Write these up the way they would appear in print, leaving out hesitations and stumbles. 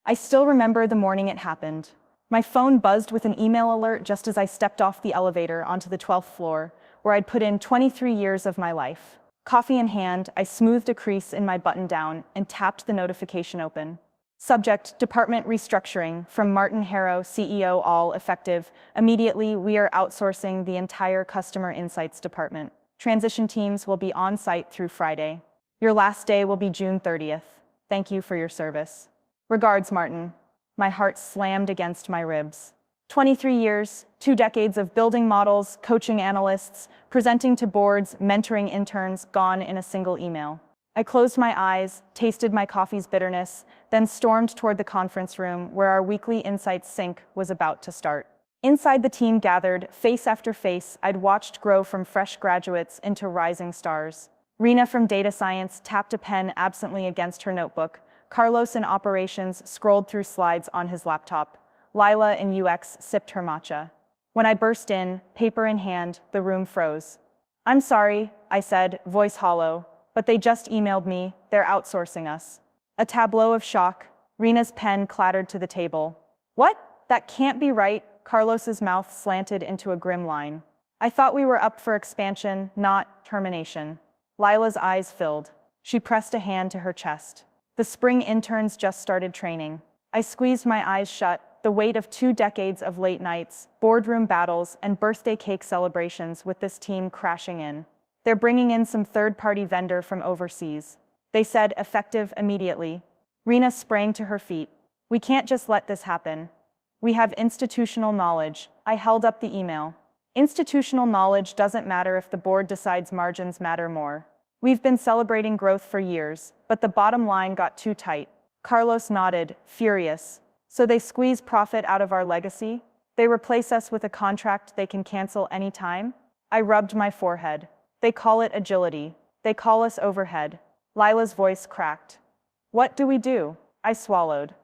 I still remember the morning it happened. My phone buzzed with an email alert just as I stepped off the elevator onto the 12th floor, where I'd put in 23 years of my life. Coffee in hand, I smoothed a crease in my button-down and tapped the notification open. Subject: Department Restructuring, from Martin Harrow, CEO. All effective immediately. We are outsourcing the entire Customer Insights department. Transition teams will be on site through Friday. Your last day will be June 30th. Thank you for your service. Regards, Martin. My heart slammed against my ribs. 23 years, 2 decades of building models, coaching analysts, presenting to boards, mentoring interns, gone in a single email. I closed my eyes, tasted my coffee's bitterness, then stormed toward the conference room where our weekly Insights sync was about to start. Inside, the team gathered, face after face I'd watched grow from fresh graduates into rising stars. Rena from data science tapped a pen absently against her notebook. Carlos in operations scrolled through slides on his laptop. Lila in UX sipped her matcha. When I burst in, paper in hand, the room froze. "I'm sorry," I said, voice hollow, "but they just emailed me. They're outsourcing us." A tableau of shock. Rena's pen clattered to the table. "What? That can't be right." Carlos's mouth slanted into a grim line. "I thought we were up for expansion, not termination." Lila's eyes filled. She pressed a hand to her chest. "The spring interns just started training." I squeezed my eyes shut, the weight of 2 decades of late nights, boardroom battles, and birthday cake celebrations with this team crashing in. "They're bringing in some third-party vendor from overseas." They said, "effective immediately." Rena sprang to her feet. "We can't just let this happen. We have institutional knowledge." I held up the email. "Institutional knowledge doesn't matter if the board decides margins matter more. We've been celebrating growth for years, but the bottom line got too tight." Carlos nodded, furious. "So they squeeze profit out of our legacy? They replace us with a contract they can cancel anytime?" I rubbed my forehead. "They call it agility. They call us overhead." Lila's voice cracked. "What do we do?" I swallowed.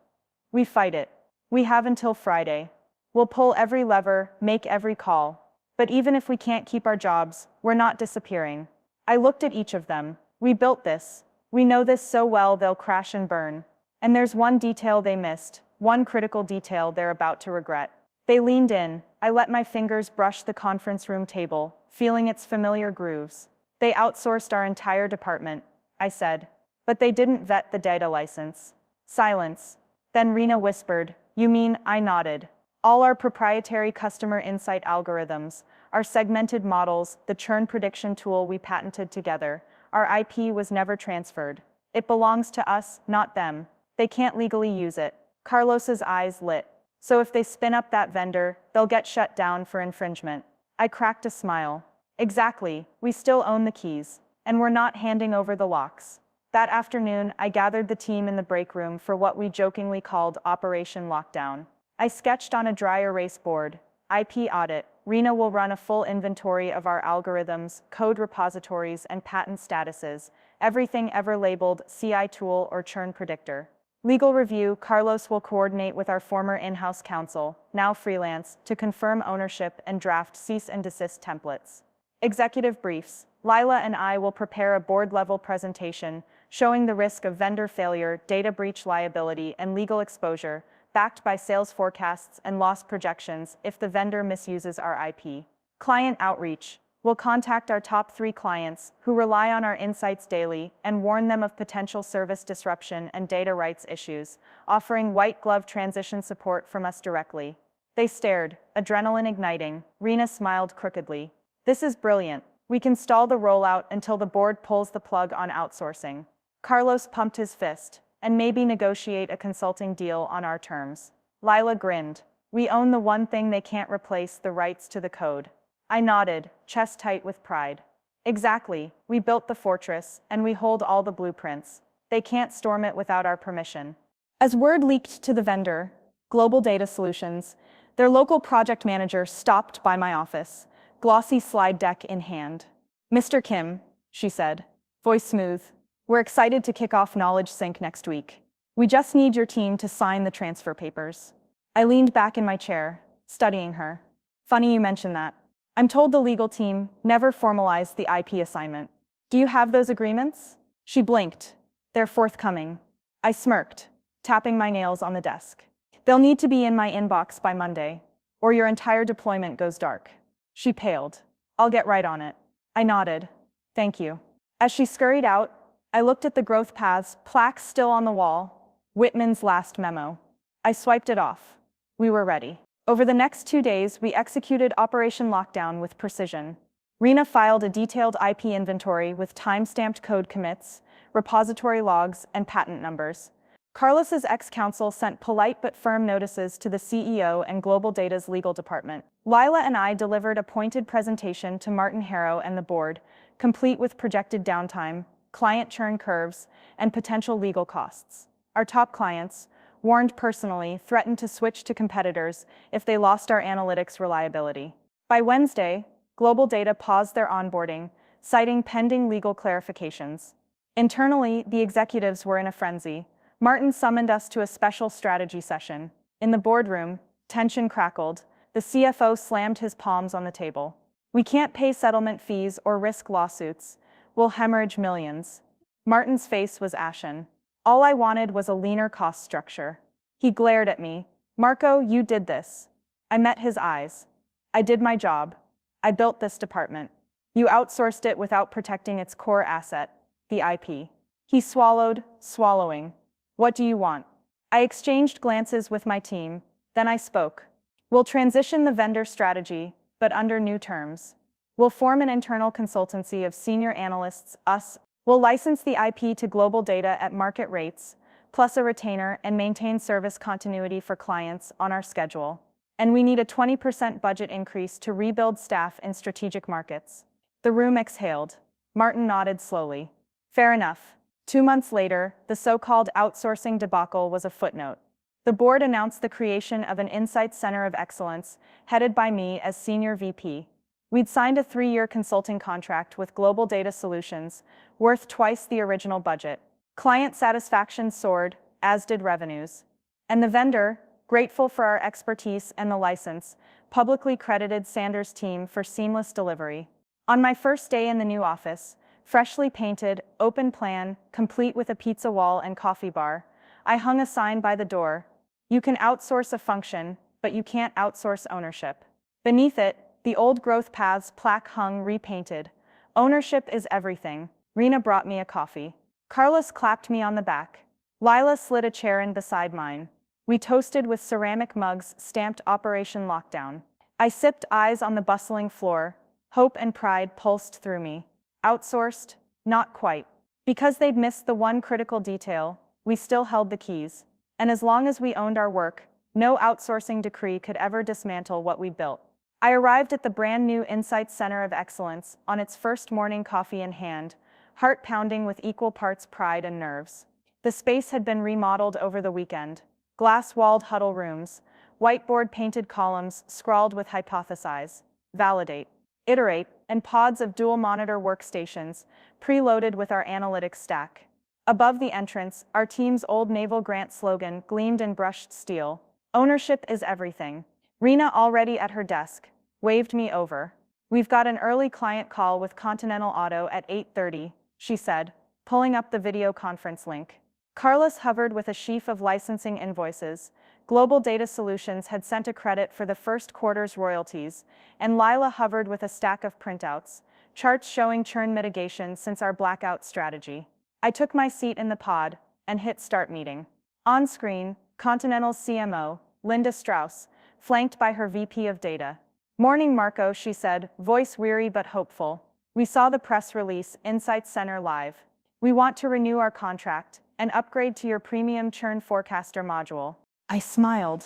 "We fight it. We have until Friday. We'll pull every lever, make every call. But even if we can't keep our jobs, we're not disappearing." I looked at each of them. "We built this. We know this so well they'll crash and burn. And there's one detail they missed, one critical detail they're about to regret." They leaned in. I let my fingers brush the conference room table, feeling its familiar grooves. "They outsourced our entire department," I said. "But they didn't vet the data license." Silence. Then Rena whispered, "You mean?" I nodded. "All our proprietary customer insight algorithms, our segmented models, the churn prediction tool we patented together, our IP was never transferred. It belongs to us, not them. They can't legally use it." Carlos's eyes lit. "So if they spin up that vendor, they'll get shut down for infringement." I cracked a smile. "Exactly, we still own the keys, and we're not handing over the locks." That afternoon, I gathered the team in the break room for what we jokingly called Operation Lockdown. I sketched on a dry erase board. IP audit. Rena will run a full inventory of our algorithms, code repositories, and patent statuses, everything ever labeled CI tool or churn predictor. Legal review. Carlos will coordinate with our former in-house counsel, now freelance, to confirm ownership and draft cease and desist templates. Executive briefs. Lila and I will prepare a board-level presentation showing the risk of vendor failure, data breach liability, and legal exposure, backed by sales forecasts and loss projections if the vendor misuses our IP. Client outreach. We'll contact our top 3 clients who rely on our insights daily and warn them of potential service disruption and data rights issues, offering white-glove transition support from us directly. They stared, adrenaline igniting. Rena smiled crookedly. "This is brilliant. We can stall the rollout until the board pulls the plug on outsourcing." Carlos pumped his fist. "And maybe negotiate a consulting deal on our terms." Lila grinned. "We own the one thing they can't replace, the rights to the code." I nodded, chest tight with pride. "Exactly. We built the fortress, and we hold all the blueprints. They can't storm it without our permission." As word leaked to the vendor, Global Data Solutions, their local project manager stopped by my office, glossy slide deck in hand. "Mr. Kim," she said, voice smooth, "we're excited to kick off Knowledge Sync next week. We just need your team to sign the transfer papers." I leaned back in my chair, studying her. "Funny you mention that. I'm told the legal team never formalized the IP assignment. Do you have those agreements?" She blinked. "They're forthcoming." I smirked. tapping my nails on the desk. They'll need to be in my inbox by Monday, or your entire deployment goes dark. She paled. I'll get right on it. I nodded. Thank you. As she scurried out, I looked at the growth paths plaque still on the wall, Whitman's last memo. I swiped it off. We were ready. Over the next 2 days, we executed Operation Lockdown with precision. Rena filed a detailed IP inventory with time-stamped code commits, repository logs, and patent numbers. Carlos's ex-counsel sent polite but firm notices to the CEO and Global Data's legal department. Lila and I delivered a pointed presentation to Martin Harrow and the board, complete with projected downtime, client churn curves, and potential legal costs. Our top clients, warned personally, threatened to switch to competitors if they lost our analytics reliability. By Wednesday, Global Data paused their onboarding, citing pending legal clarifications. Internally, the executives were in a frenzy. Martin summoned us to a special strategy session. In the boardroom, tension crackled. The CFO slammed his palms on the table. We can't pay settlement fees or risk lawsuits. We'll hemorrhage millions. Martin's face was ashen. All I wanted was a leaner cost structure. He glared at me. Marco, you did this. I met his eyes. I did my job. I built this department. You outsourced it without protecting its core asset, the IP. He swallowed, swallowing. What do you want? I exchanged glances with my team, then I spoke. We'll transition the vendor strategy, but under new terms. We'll form an internal consultancy of senior analysts, us. We'll license the IP to Global Data at market rates, plus a retainer, and maintain service continuity for clients on our schedule. And we need a 20% budget increase to rebuild staff in strategic markets. The room exhaled. Martin nodded slowly. Fair enough. 2 months later, the so-called outsourcing debacle was a footnote. The board announced the creation of an Insights Center of Excellence, headed by me as Senior VP. We'd signed a 3-year consulting contract with Global Data Solutions, worth twice the original budget. Client satisfaction soared, as did revenues. And the vendor, grateful for our expertise and the license, publicly credited Sanders' team for seamless delivery. On my first day in the new office, freshly painted, open plan, complete with a pizza wall and coffee bar, I hung a sign by the door. You can outsource a function, but you can't outsource ownership. Beneath it, the old growth paths plaque hung repainted. Ownership is everything. Rena brought me a coffee. Carlos clapped me on the back. Lila slid a chair in beside mine. We toasted with ceramic mugs stamped Operation Lockdown. I sipped, eyes on the bustling floor. Hope and pride pulsed through me. Outsourced? Not quite. Because they'd missed the one critical detail, we still held the keys. And as long as we owned our work, no outsourcing decree could ever dismantle what we built. I arrived at the brand new Insights Center of Excellence on its first morning, coffee in hand, heart pounding with equal parts pride and nerves. The space had been remodeled over the weekend. Glass-walled huddle rooms, whiteboard-painted columns scrawled with hypothesize, validate, iterate, and pods of dual-monitor workstations, preloaded with our analytics stack. Above the entrance, our team's old Naval Grant slogan gleamed in brushed steel. Ownership is everything. Rena, already at her desk, waved me over. We've got an early client call with Continental Auto at 8:30, she said, pulling up the video conference link. Carlos hovered with a sheaf of licensing invoices. Global Data Solutions had sent a credit for the first quarter's royalties, and Lila hovered with a stack of printouts, charts showing churn mitigation since our blackout strategy. I took my seat in the pod and hit start meeting. On screen, Continental's CMO, Linda Strauss, flanked by her VP of Data. Morning, Marco, she said, voice weary but hopeful. We saw the press release, Insights Center Live. We want to renew our contract and upgrade to your premium churn forecaster module. I smiled.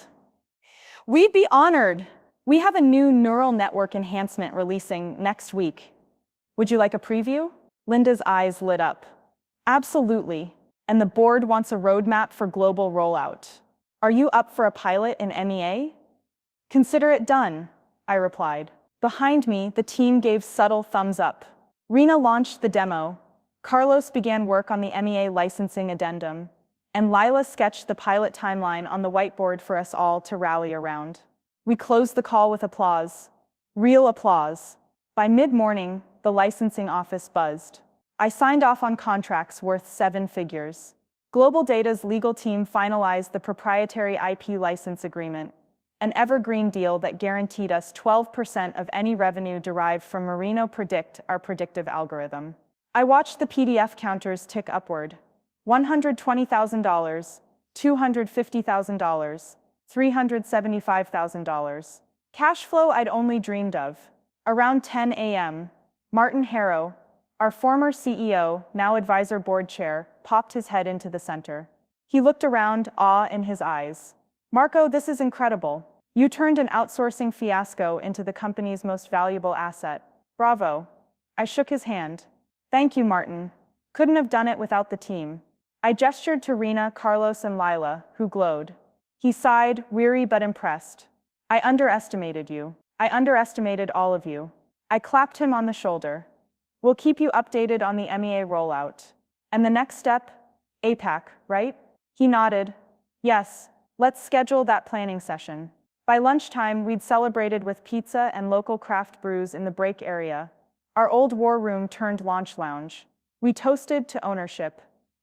We'd be honored. We have a new neural network enhancement releasing next week. Would you like a preview? Linda's eyes lit up. Absolutely. And the board wants a roadmap for global rollout. Are you up for a pilot in MEA? Consider it done, I replied. Behind me, the team gave subtle thumbs up. Rena launched the demo. Carlos began work on the MEA licensing addendum, and Lila sketched the pilot timeline on the whiteboard for us all to rally around. We closed the call with applause. Real applause. By mid-morning, the licensing office buzzed. I signed off on contracts worth 7 figures. Global Data's legal team finalized the proprietary IP license agreement, an evergreen deal that guaranteed us 12% of any revenue derived from Merino Predict, our predictive algorithm. I watched the PDF counters tick upward. $120,000, $250,000, $375,000. Cash flow I'd only dreamed of. Around 10 a.m., Martin Harrow, our former CEO, now advisor board chair, popped his head into the center. He looked around, awe in his eyes. "Marco, this is incredible. You turned an outsourcing fiasco into the company's most valuable asset. Bravo." I shook his hand. "Thank you, Martin. Couldn't have done it without the team." I gestured to Rena, Carlos, and Lila, who glowed. He sighed, weary but impressed. "I underestimated you. I underestimated all of you." I clapped him on the shoulder. "We'll keep you updated on the MEA rollout. And the next step? APAC, right?" He nodded. "Yes, let's schedule that planning session." By lunchtime, we'd celebrated with pizza and local craft brews in the break area. Our old war room turned launch lounge. We toasted to ownership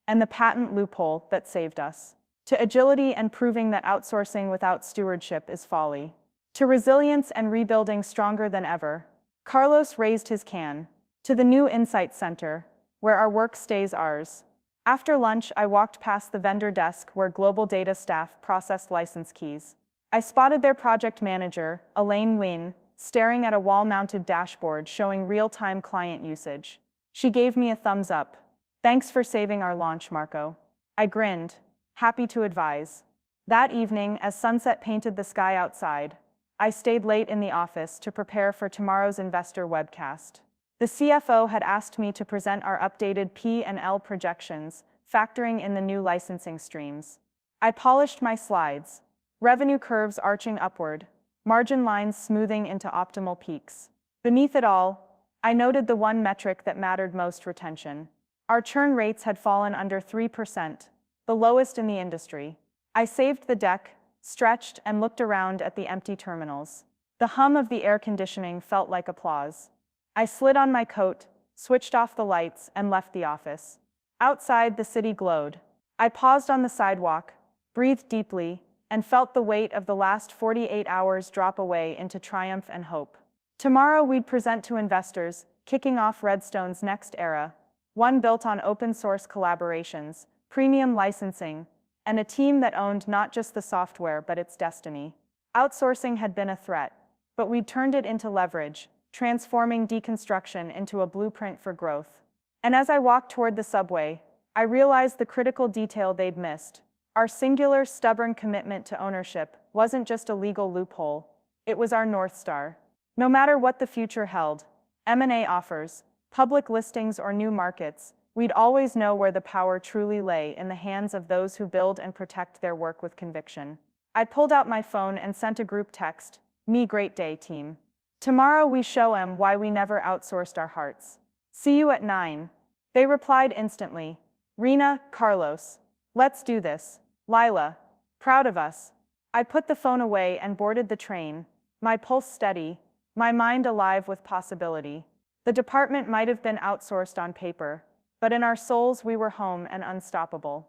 and the patent loophole that saved us, to agility and proving that outsourcing without stewardship is folly, to resilience and rebuilding stronger than ever. Carlos raised his can. To the new Insight Center, where our work stays ours. After lunch, I walked past the vendor desk where Global Data staff processed license keys. I spotted their project manager, Elaine Nguyen, staring at a wall-mounted dashboard showing real-time client usage. She gave me a thumbs up. "Thanks for saving our launch, Marco." I grinned, happy to advise. That evening, as sunset painted the sky outside, I stayed late in the office to prepare for tomorrow's investor webcast. The CFO had asked me to present our updated P&L projections, factoring in the new licensing streams. I polished my slides, revenue curves arching upward, margin lines smoothing into optimal peaks. Beneath it all, I noted the one metric that mattered most: retention. Our churn rates had fallen under 3%, the lowest in the industry. I saved the deck, stretched, and looked around at the empty terminals. The hum of the air conditioning felt like applause. I slid on my coat, switched off the lights, and left the office. Outside, the city glowed. I paused on the sidewalk, breathed deeply, and felt the weight of the last 48 hours drop away into triumph and hope. Tomorrow we'd present to investors, kicking off Redstone's next era, one built on open-source collaborations, premium licensing, and a team that owned not just the software but its destiny. Outsourcing had been a threat, but we'd turned it into leverage, transforming deconstruction into a blueprint for growth. And as I walked toward the subway, I realized the critical detail they'd missed. Our singular, stubborn commitment to ownership wasn't just a legal loophole, it was our North Star. No matter what the future held, M&A offers, public listings, or new markets, we'd always know where the power truly lay: in the hands of those who build and protect their work with conviction. I pulled out my phone and sent a group text, "Me great day, team. Tomorrow we show 'em why we never outsourced our hearts. See you at 9. They replied instantly. "Rena, Carlos, let's do this." Lila, "Proud of us." I put the phone away and boarded the train, my pulse steady, my mind alive with possibility. The department might have been outsourced on paper, but in our souls we were home and unstoppable.